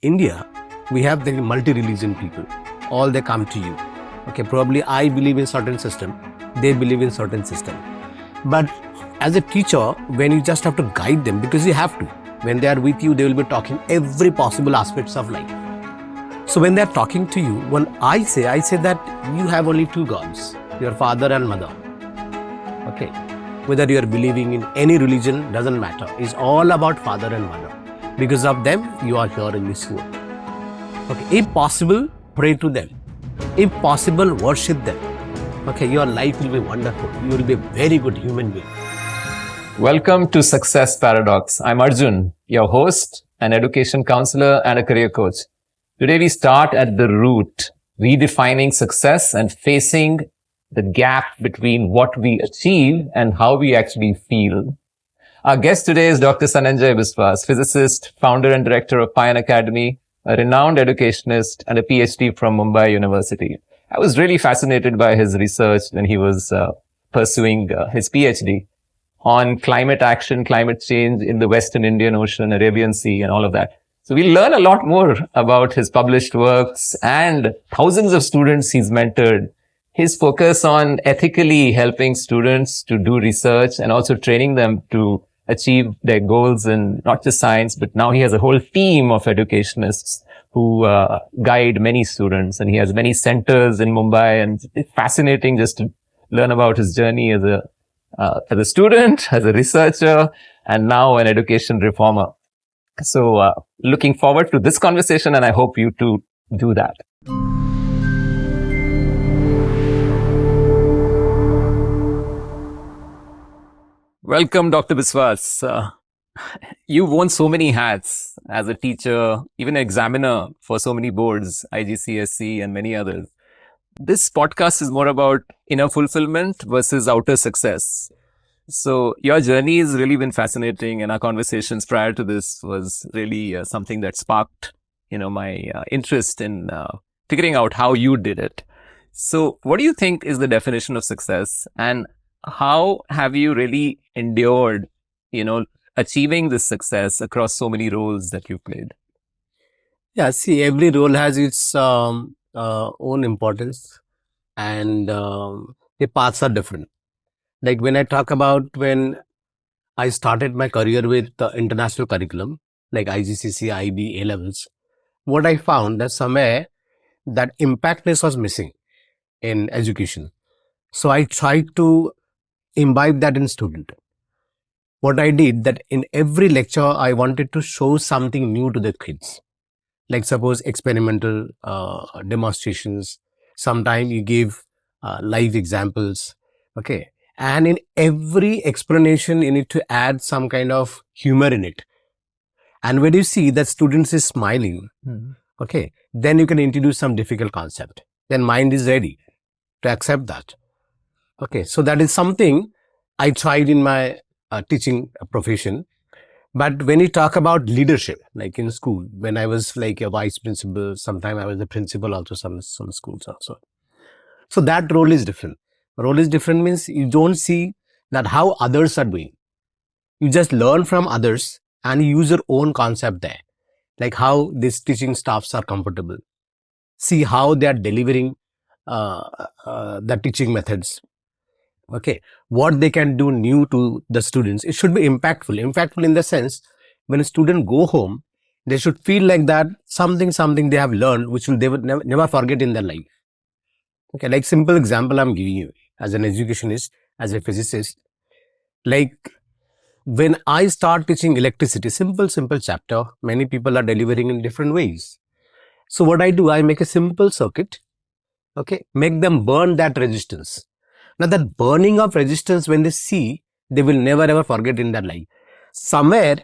India, we have the multi-religion people. All they come to you. Okay, probably I believe in certain system, they believe in certain system. But as a teacher, when you just have to guide them, because you have to. When they are with you, they will be talking every possible aspects of life. So when they are talking to you, when I say that you have only two gods, your father and mother. Okay, whether you are believing in any religion, doesn't matter. It's all about father and mother. Because of them, you are here in this world. Okay, if possible, pray to them. If possible, worship them. Okay, your life will be wonderful. You will be a very good human being. Welcome to Success Paradox. I'm Arjun, your host, an education counselor and a career coach. Today we start at the root, redefining success and facing the gap between what we achieve and how we actually feel. Our guest today is Dr. Sananjay Biswas, physicist, founder and director of Pine Academy, a renowned educationist and a PhD from Mumbai University. I was really fascinated by his research when he was pursuing his PhD on climate action, climate change in the Western Indian Ocean, Arabian Sea, and all of that. So we'll learn a lot more about his published works and thousands of students he's mentored. His focus on ethically helping students to do research and also training them to achieve their goals in not just science, but now he has a whole team of educationists who guide many students, and he has many centers in Mumbai, and it's fascinating just to learn about his journey as a student, as a researcher, and now an education reformer. So looking forward to this conversation, and I hope you too do that. Welcome, Dr. Biswas. You've worn so many hats as a teacher, even an examiner for so many boards, IGCSE and many others. This podcast is more about inner fulfillment versus outer success. So your journey has really been fascinating, and our conversations prior to this was really something that sparked, my interest in figuring out how you did it. So what do you think is the definition of success, and how have you really endured, achieving this success across so many roles that you've played? Yeah, see, every role has its own importance, and the paths are different. Like when I talk about when I started my career with the international curriculum, like IGCSE, IB, A-levels, what I found that somewhere that impactness was missing in education. So I tried to imbibe that in student. What I did that in every lecture, I wanted to show something new to the kids. Like suppose experimental demonstrations. Sometimes you give live examples. Okay. And in every explanation, you need to add some kind of humor in it. And when you see that students is smiling, okay, then you can introduce some difficult concept. Then mind is ready to accept that. Okay, so that is something I tried in my teaching profession. But when you talk about leadership, like in school, when I was like a vice principal, sometimes I was the principal also, some schools also. So that role is different. Role is different means you don't see that how others are doing. You just learn from others and you use your own concept there. Like how these teaching staffs are comfortable. See how they are delivering the teaching methods. Okay, what they can do new to the students. It should be impactful. Impactful in the sense, when a student go home, they should feel like that something they have learned, which they would never forget in their life. Okay, like simple example I'm giving you as an educationist, as a physicist. Like when I start teaching electricity, simple chapter, many people are delivering in different ways. So what I do, I make a simple circuit. Okay, make them burn that resistance. Now that burning of resistance, when they see, they will never ever forget in their life. Somewhere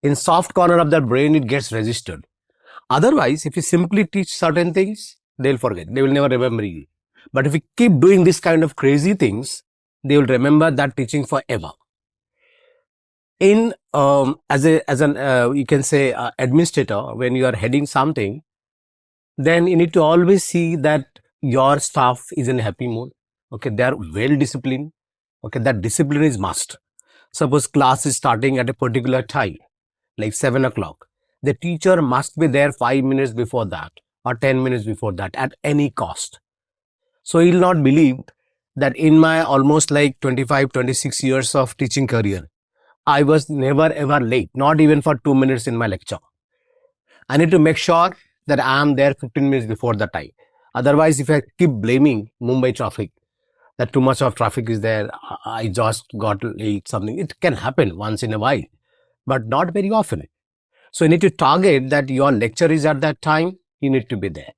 in soft corner of their brain, it gets registered. Otherwise, if you simply teach certain things, they'll forget. They will never remember you. But if you keep doing this kind of crazy things, they will remember that teaching forever. In as an you can say administrator, when you are heading something, then you need to always see that your staff is in a happy mood. Okay, they are well disciplined. Okay, that discipline is must. Suppose class is starting at a particular time, like 7 o'clock. The teacher must be there 5 minutes before that or 10 minutes before that at any cost. So you'll not believe that in my almost like 25, 26 years of teaching career, I was never ever late, not even for 2 minutes in my lecture. I need to make sure that I am there 15 minutes before the time. Otherwise, if I keep blaming Mumbai traffic, that too much of traffic is there, I just got late, something, it can happen once in a while, but not very often. So you need to target that your lecture is at that time, you need to be there.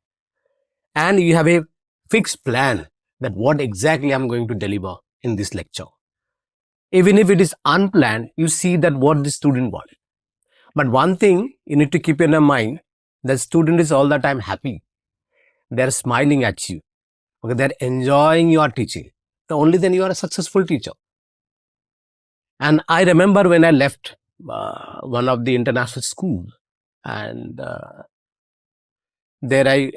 And you have a fixed plan that what exactly I'm going to deliver in this lecture. Even if it is unplanned, you see that what the student wants. But one thing you need to keep in your mind, the student is all the time happy. They're smiling at you. Okay, they're enjoying your teaching. Only then you are a successful teacher. And I remember when I left one of the international schools, and there I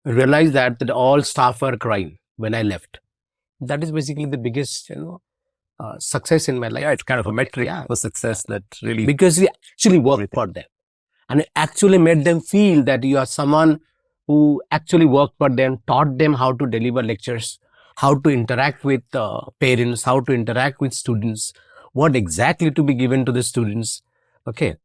realized that all staff were crying when I left. That is basically the biggest success in my life. Yeah, it's kind of a metric Yeah. for success that really, Because we actually worked for them, and it actually made them feel that you are someone who actually worked for them, taught them how to deliver lectures, how to interact with parents, how to interact with students, what exactly to be given to the students. Okay,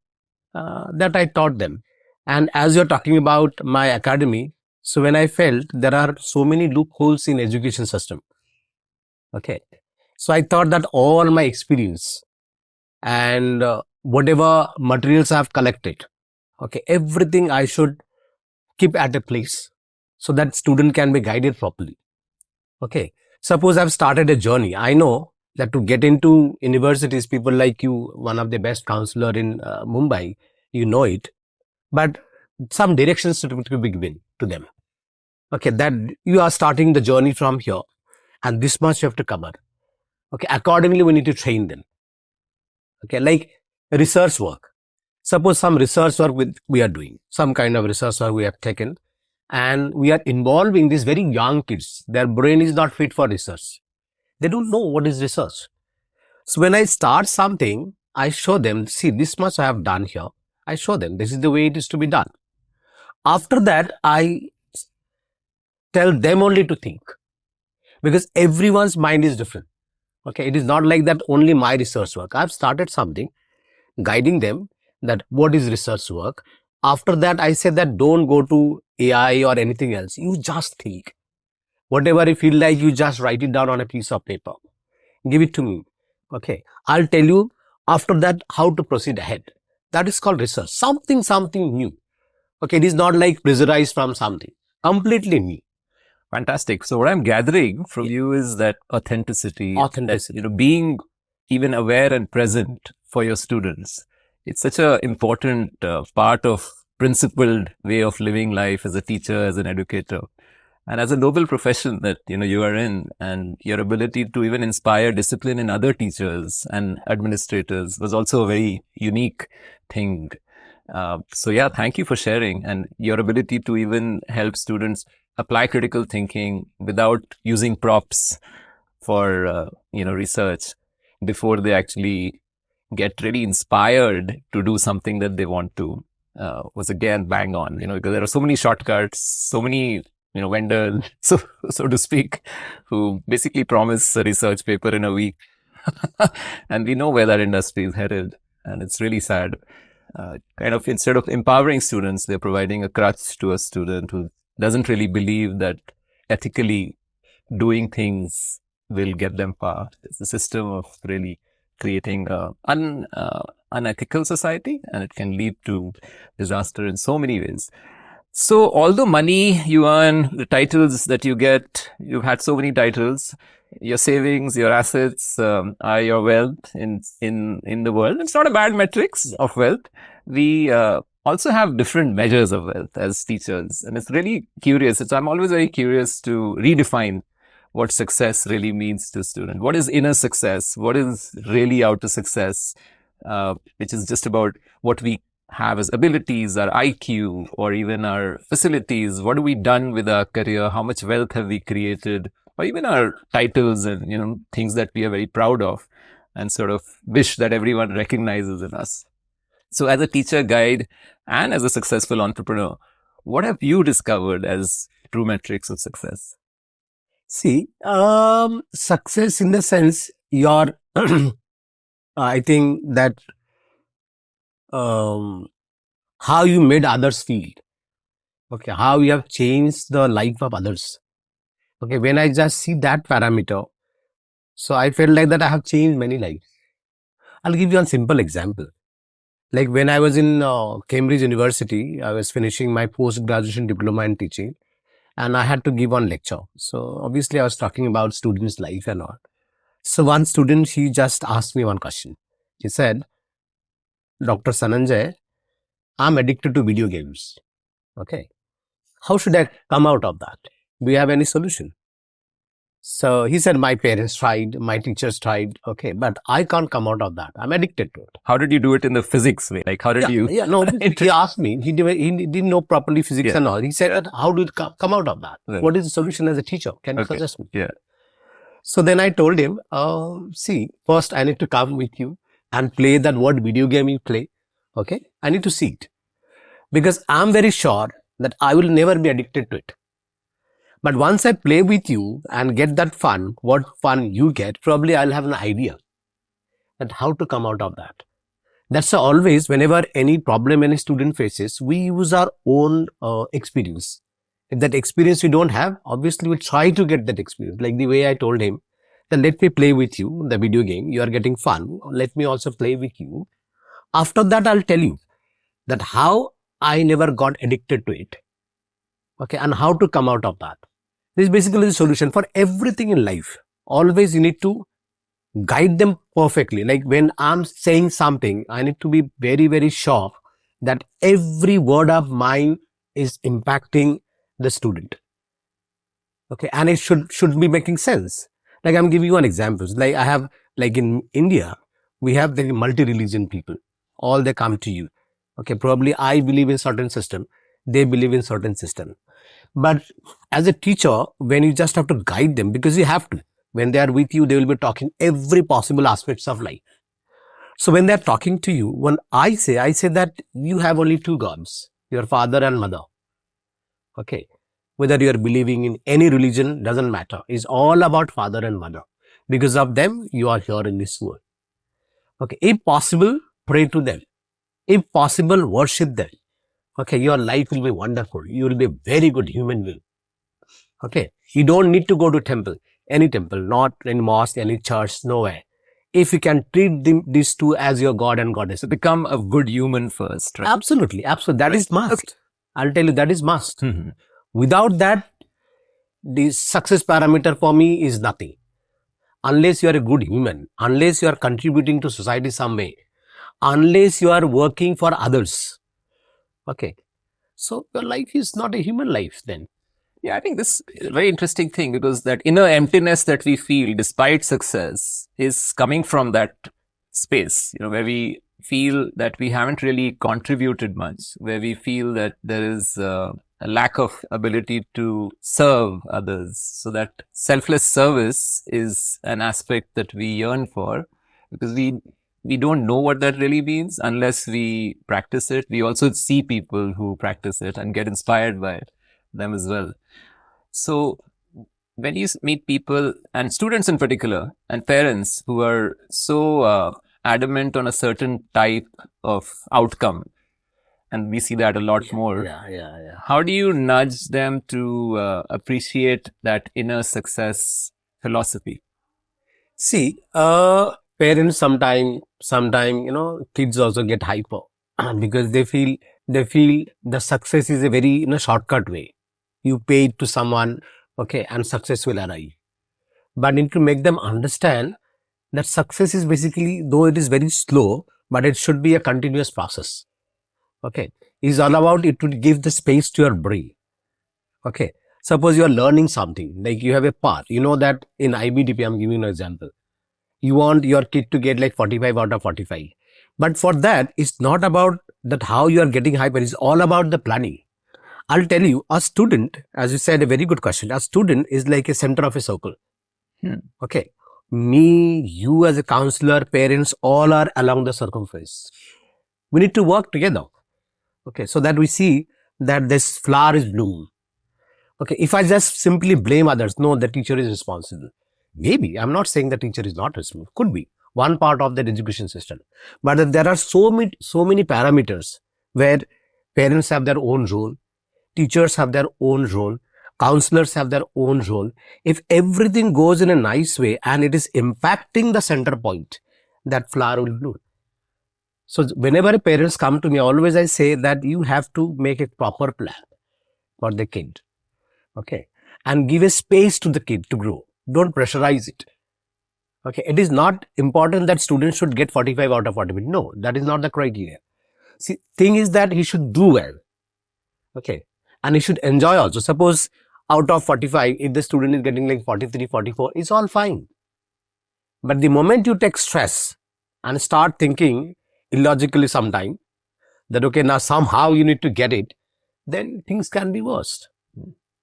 that I taught them. And as you're talking about my academy, so when I felt there are so many loopholes in education system. Okay, so I thought that all my experience and whatever materials I've collected, okay, everything I should keep at a place so that student can be guided properly. Okay, suppose I've started a journey. I know that to get into universities, people like you, one of the best counselor in Mumbai, you know it, but some directions to be given to them. Okay, that you are starting the journey from here, and this much you have to cover. Okay, accordingly we need to train them. Okay, like research work. Suppose some research work we are doing, some kind of research work we have taken, and we are involving these very young kids. Their brain is not fit for research. They don't know what is research. So when I start something, I show them, see, this much I have done here. I show them, this is the way it is to be done. After that, I tell them only to think, because everyone's mind is different. Okay, it is not like that only my research work. I've started something, guiding them that what is research work. After that, I say that don't go to AI or anything else. You just think. Whatever you feel like, you just write it down on a piece of paper. Give it to me. Okay, I'll tell you after that how to proceed ahead. That is called research. Something new. Okay, it is not like pressurized from something. Completely new. fantastic. So what I'm gathering from you is that authenticity, Authenticity. that, being even aware and present for your students. It's such an important part of principled way of living life as a teacher, as an educator, and as a noble profession that you are in, and your ability to even inspire discipline in other teachers and administrators was also a very unique thing. So yeah, thank you for sharing, and your ability to even help students apply critical thinking without using props for research before they actually get really inspired to do something that they want to, was again bang on, because there are so many shortcuts, so many vendors, so to speak, who basically promise a research paper in a week. And we know where that industry is headed, and it's really sad. Kind of, instead of empowering students, they're providing a crutch to a student who doesn't really believe that ethically doing things will get them far. It's a system of really creating an unethical society, and it can lead to disaster in so many ways. So all the money you earn, the titles that you get, you've had so many titles, your savings, your assets are your wealth in the world. It's not a bad metrics of wealth. We also have different measures of wealth as teachers, and it's really curious. I'm always very curious to redefine what success really means to students. What is inner success? What is really outer success? Which is just about what we have as abilities, our IQ, or even our facilities. What have we done with our career? How much wealth have we created? Or even our titles and, things that we are very proud of and sort of wish that everyone recognizes in us. So, as a teacher, guide, and as a successful entrepreneur, what have you discovered as true metrics of success? See, success in the sense your, I think that um, how you made others feel. Okay, how you have changed the life of others. Okay, when I just see that parameter, so I felt like that I have changed many lives. I'll give you a simple example. Like when I was in Cambridge University, I was finishing my post graduation diploma in teaching, and I had to give one lecture. So obviously, I was talking about students' life and all. So one student, she just asked me one question. She said, Dr. Sananjay, I'm addicted to video games. Okay. How should I come out of that? Do you have any solution? So he said, my parents tried, my teachers tried. Okay. But I can't come out of that. I'm addicted to it. How did you do it in the physics way? Like, how did you? Yeah, no, he asked me. He didn't know properly physics and all. He said, how do you come out of that? Right. What is the solution as a teacher? Can you suggest me? Yeah. So then I told him, see, first I need to come with you and play that what video game you play. Okay. I need to see it because I'm very sure that I will never be addicted to it. But once I play with you and get that fun, what fun you get, probably I'll have an idea that how to come out of that. That's always whenever any problem any student faces, we use our own experience. If that experience we don't have, obviously we try to get that experience. Like the way I told him, then let me play with you the video game. You are getting fun. Let me also play with you. After that, I'll tell you that how I never got addicted to it. Okay. And how to come out of that. This is basically the solution for everything in life. Always you need to guide them perfectly. Like when I'm saying something, I need to be very, very sure that every word of mine is impacting the student. Okay. And it should be making sense. Like I'm giving you an example. Like I have, like in India, we have the multi-religion people. All they come to you. Okay. Probably I believe in certain system. They believe in certain system. But as a teacher, when you just have to guide them, because you have to, when they are with you, they will be talking every possible aspects of life. So when they are talking to you, when I say that you have only two gods, your father and mother. Okay. Whether you are believing in any religion, doesn't matter. It's all about father and mother. Because of them, you are here in this world. Okay. If possible, pray to them. If possible, worship them. Okay. Your life will be wonderful. You will be a very good human being. Okay. You don't need to go to temple, any temple, not in mosque, any church, nowhere. If you can treat these two as your God and Goddess. So become a good human first, right? Absolutely. Absolutely. That is must. Okay. I'll tell you, that is must. Mm-hmm. Without that, the success parameter for me is nothing. Unless you are a good human, unless you are contributing to society some way, unless you are working for others. Okay. So your life is not a human life then. Yeah, I think this is a very interesting thing because that inner emptiness that we feel despite success is coming from that space, where we feel that we haven't really contributed much, where we feel that there is a lack of ability to serve others. So that selfless service is an aspect that we yearn for because we don't know what that really means unless we practice it. We also see people who practice it and get inspired by them as well. So when you meet people and students in particular and parents who are so adamant on a certain type of outcome, and we see that a lot more. Yeah. How do you nudge them to appreciate that inner success philosophy? See, parents sometime, kids also get hyper because they feel the success is a very shortcut way. You pay it to someone, okay, and success will arrive. But need to make them understand that success is basically, though it is very slow, but it should be a continuous process. Okay, it's all about it to give the space to your brain. Okay, suppose you are learning something, like you have a path. You know that in IBDP, I'm giving you an example. You want your kid to get like 45 out of 45. But for that, it's not about that how you are getting hyper. It's all about the planning. I'll tell you, a student, as you said, a very good question. A student is like a center of a circle. Okay. Me, you as a counselor, parents, all are along the circumference. We need to work together. Okay, so that we see that this flower is bloom. Okay, if I just simply blame others, no, the teacher is responsible. Maybe, I'm not saying the teacher is not responsible. Could be one part of the education system. But there are so many parameters where parents have their own role, teachers have their own role, counselors have their own role. If everything goes in a nice way and it is impacting the center point, that flower will bloom. So whenever parents come to me, always I say that you have to make a proper plan for the kid. Okay. And give a space to the kid to grow. Don't pressurize it. Okay. It is not important that students should get 45 out of 40. No, that is not the criteria. See, thing is that he should do well. Okay. And he should enjoy also. Suppose out of 45, if the student is getting like 43, 44, it's all fine. But the moment you take stress and start thinking illogically sometime that, okay, now somehow you need to get it, then things can be worse.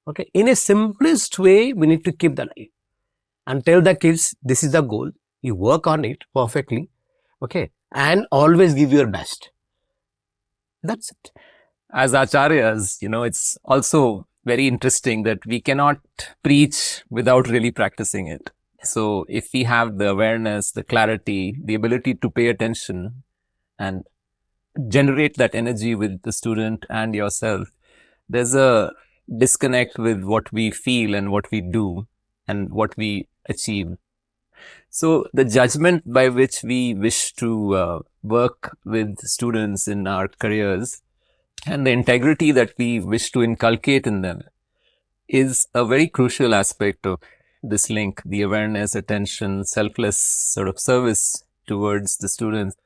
Okay. In a simplest way, we need to keep the life and tell the kids, this is the goal. You work on it perfectly. Okay. And always give your best. That's it. As acharyas, it's also very interesting that we cannot preach without really practicing it. So if we have the awareness, the clarity, the ability to pay attention and generate that energy with the student and yourself, there's a disconnect with what we feel and what we do and what we achieve. So the judgment by which we wish to work with students in our careers and the integrity that we wish to inculcate in them is a very crucial aspect of this link, the awareness, attention, selfless sort of service towards the students,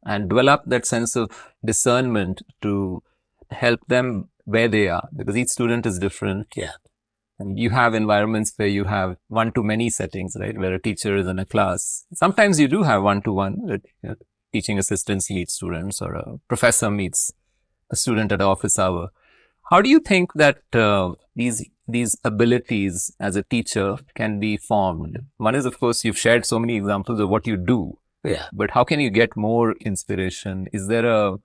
and develop that sense of discernment to help them where they are, because each student is different. Yeah. And you have environments where you have one-to-many settings, right? Where a teacher is in a class. Sometimes you do have one-to-one, teaching assistants meet students or a professor meets a student at office hour. How do you think that these abilities as a teacher can be formed? One is, of course, you've shared so many examples of what you do. Yeah. But how can you get more inspiration? Is there a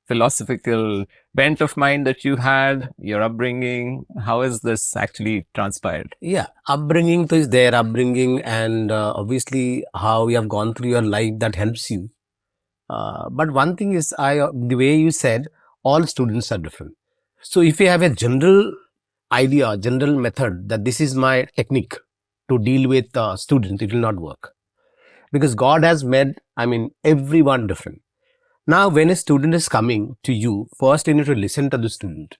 philosophical bent of mind that you had, your upbringing? How has this actually transpired? Yeah, upbringing is their upbringing, and obviously how you have gone through your life, that helps you. But one thing is, the way you said, all students are different. So if you have a general idea, general method that this is my technique to deal with students, it will not work. Because God has made, everyone different. Now, when a student is coming to you, first you need to listen to the student.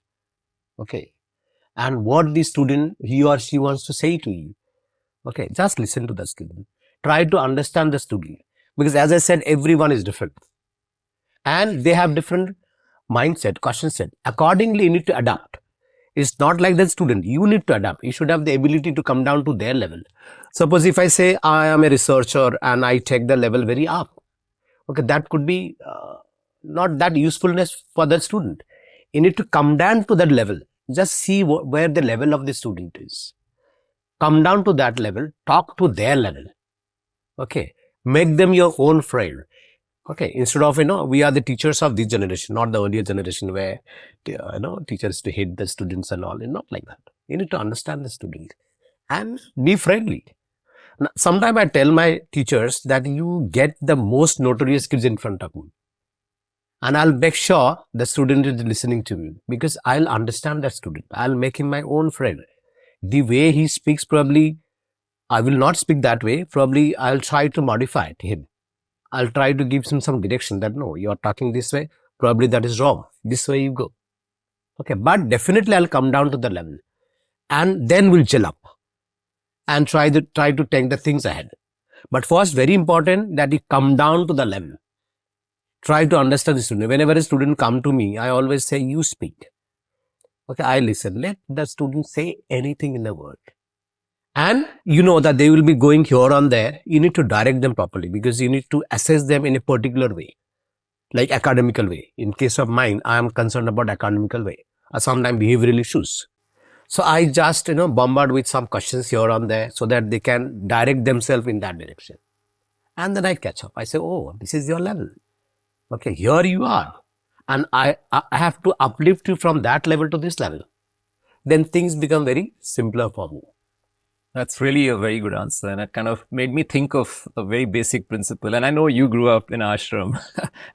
Okay. And what the student, he or she wants to say to you. Okay. Just listen to the student. Try to understand the student. Because as I said, everyone is different. And they have different mindset, question set. Accordingly, you need to adapt. It's not like the student. You need to adapt. You should have the ability to come down to their level. Suppose if I say I am a researcher and I take the level very up. Okay, that could be not that usefulness for the student. You need to come down to that level. Just see where the level of the student is. Come down to that level. Talk to their level. Okay. Make them your own friend. Okay. Instead of, we are the teachers of this generation, not the earlier generation where, teachers to hate the students and all. Not like that. You need to understand the student and be friendly. Sometimes I tell my teachers that you get the most notorious kids in front of me. And I'll make sure the student is listening to me because I'll understand that student. I'll make him my own friend. The way he speaks, probably I will not speak that way. Probably I'll try to modify him. I'll try to give him some direction that no, you're talking this way. Probably that is wrong. This way you go. Okay. But definitely I'll come down to the level and then we'll gel up and try to take the things ahead. But first, very important that you come down to the level. Try to understand the student. Whenever a student come to me, I always say, you speak. Okay, I listen. Let the student say anything in the world. And you know that they will be going here and there. You need to direct them properly because you need to assess them in a particular way, like academical way. In case of mine, I am concerned about academical way or sometimes behavioral issues. So I just, bombard with some questions here and there so that they can direct themselves in that direction. And then I catch up. I say, oh, this is your level. Okay, here you are. And I have to uplift you from that level to this level. Then things become very simpler for me. That's really a very good answer. And it kind of made me think of a very basic principle. And I know you grew up in ashram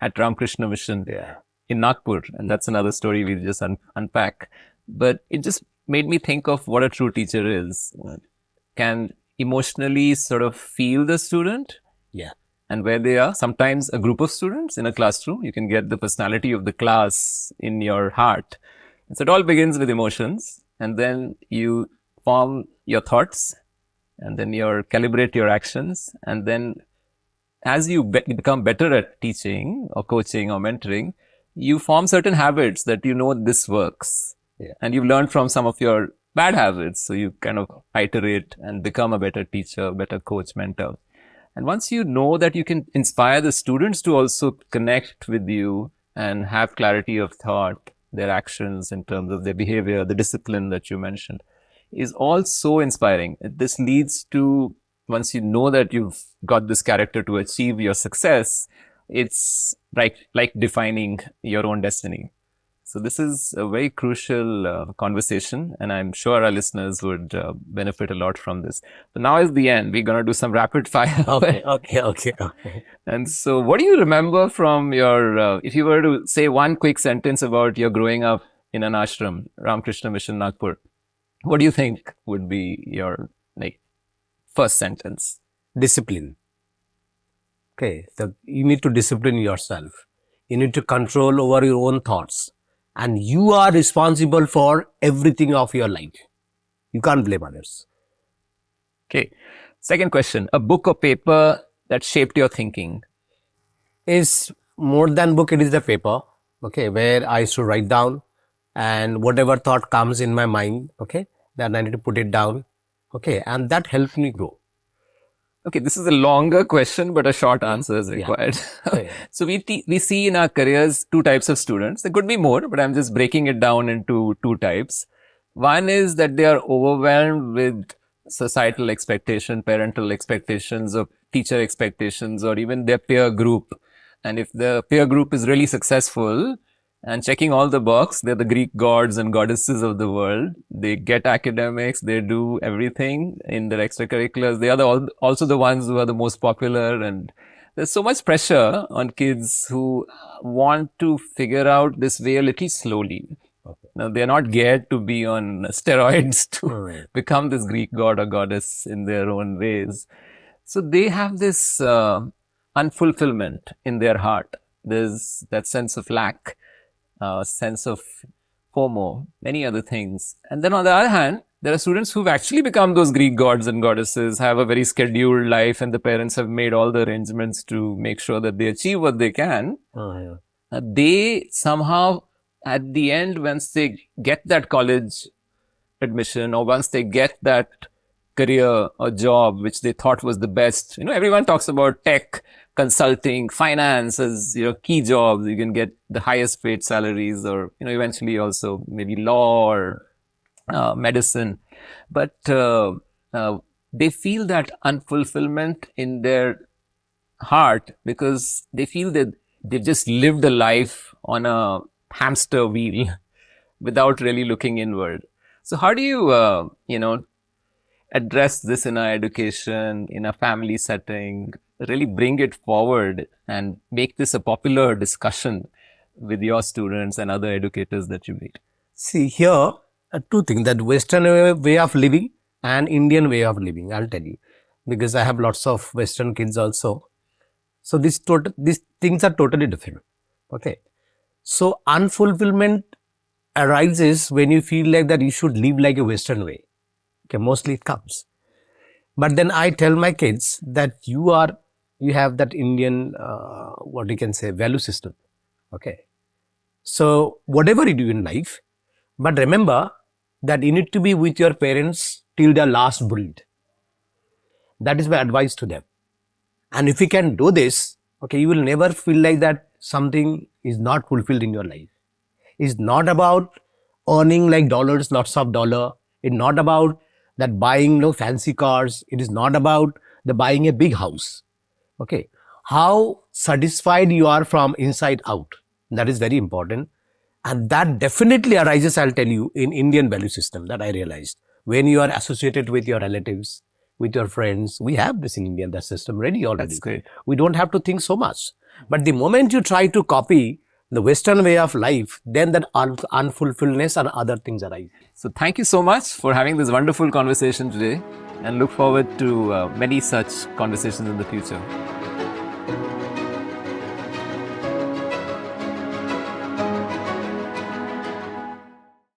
at Ramakrishna Mission Yeah. in Nagpur. And that's another story we just unpack. But it just made me think of what a true teacher is. Can emotionally sort of feel the student Yeah. and where they are. Sometimes a group of students in a classroom, you can get the personality of the class in your heart. And so it all begins with emotions, and then you form your thoughts, and then you calibrate your actions, and then as you become better at teaching or coaching or mentoring, you form certain habits that you know this works. Yeah. And you've learned from some of your bad habits. So you kind of iterate and become a better teacher, better coach, mentor. And once you know that you can inspire the students to also connect with you and have clarity of thought, their actions in terms of their behavior, the discipline that you mentioned, is all so inspiring. This leads to, once you know that you've got this character to achieve your success, it's like defining your own destiny. So this is a very crucial conversation, and I'm sure our listeners would benefit a lot from this. But now is the end. We're going to do some rapid fire. Okay. And so, what do you remember from your, if you were to say one quick sentence about your growing up in an ashram, Ramakrishna Mission Nagpur, what do you think would be your like first sentence? Discipline. Okay, you need to discipline yourself. You need to control over your own thoughts. And you are responsible for everything of your life. You can't blame others. Okay. Second question, a book or paper that shaped your thinking. Is more than book, it is the paper, okay, where I used to write down and whatever thought comes in my mind, okay, then I need to put it down, okay, and that helps me grow. Okay, this is a longer question, but a short answer is required. Yeah. So we see in our careers two types of students. There could be more, but I'm just breaking it down into two types. One is that they are overwhelmed with societal expectation, parental expectations, or teacher expectations, or even their peer group. And if the peer group is really successful and checking all the box, they're the Greek gods and goddesses of the world. They get academics, they do everything in their extracurriculars. They are also the ones who are the most popular. And there's so much pressure on kids who want to figure out this way a little slowly. Okay. Now, they're not geared to be on steroids to become this Greek god or goddess in their own ways. So they have this unfulfillment in their heart. There's that sense of lack, sense of FOMO, many other things. And then on the other hand, there are students who've actually become those Greek gods and goddesses, have a very scheduled life, and the parents have made all the arrangements to make sure that they achieve what they can. They somehow, at the end, once they get that college admission or once they get that career or job which they thought was the best, everyone talks about tech, consulting, finance as key jobs. You can get the highest paid salaries, or eventually also maybe law or medicine. But they feel that unfulfillment in their heart because they feel that they've just lived a life on a hamster wheel without really looking inward. So how do you address this in our education, in a family setting, really bring it forward and make this a popular discussion with your students and other educators that you meet? See, here, two things, that Western way of living and Indian way of living, I'll tell you, because I have lots of Western kids also. So these things are totally different. Okay. So unfulfillment arises when you feel like that you should live like a Western way. Okay, mostly it comes. But then I tell my kids that you have that Indian, what you can say, value system. Okay. So whatever you do in life, but remember that you need to be with your parents till their last breath. That is my advice to them. And if you can do this, okay, you will never feel like that something is not fulfilled in your life. It's not about earning like dollars, lots of dollar. It's not about that buying fancy cars. It is not about the buying a big house. Okay. How satisfied you are from inside out. That is very important. And that definitely arises, I'll tell you, in Indian value system, that I realized. When you are associated with your relatives, with your friends, we have this in India, that system ready already. That's great. We don't have to think so much. But the moment you try to copy the Western way of life, then that unfulfilledness and other things arise. So thank you so much for having this wonderful conversation today, and look forward to many such conversations in the future.